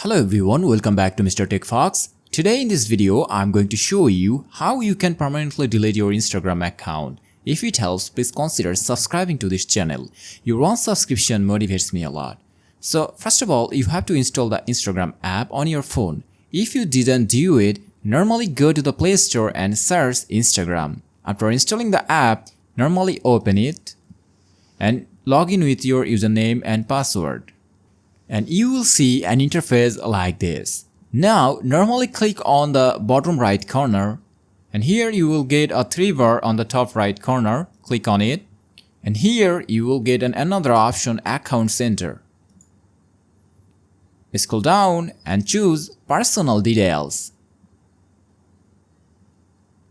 Hello everyone, welcome back to Mr. TechFox. Today in this video, I'm going to show you how you can permanently delete your Instagram account. If it helps, please consider subscribing to this channel. Your one subscription motivates me a lot. So first of all, you have to install the Instagram app on your phone. If you didn't do it, normally go to the Play Store and search Instagram. After installing the app, normally open it and log in with your username and password. And you will see an interface like this. Now, normally click on the bottom right corner, and here you will get a 3 bar on the top right corner. Click on it, and here you will get another option, Account Center. Scroll down and choose Personal Details.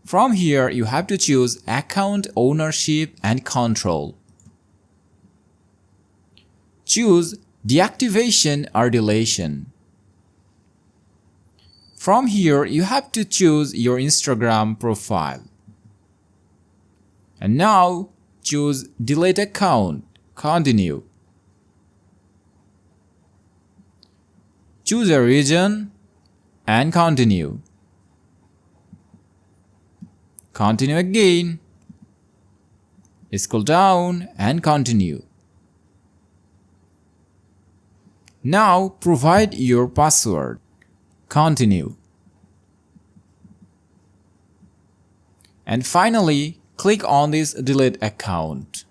From here, you have to choose Account Ownership and Control. Choose Deactivation or Deletion. From here, you have to choose your Instagram profile. And now, choose Delete Account. Continue. Choose a region and continue. Continue again. Scroll down and continue. Now provide your password. Continue. And finally, click on this Delete Account.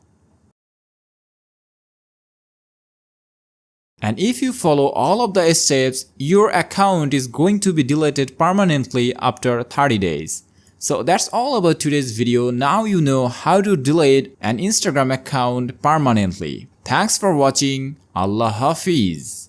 And if you follow all of the steps, your account is going to be deleted permanently after 30 days. So that's all about today's video. Now you know how to delete an Instagram account permanently. Thanks for watching. Allah Hafiz.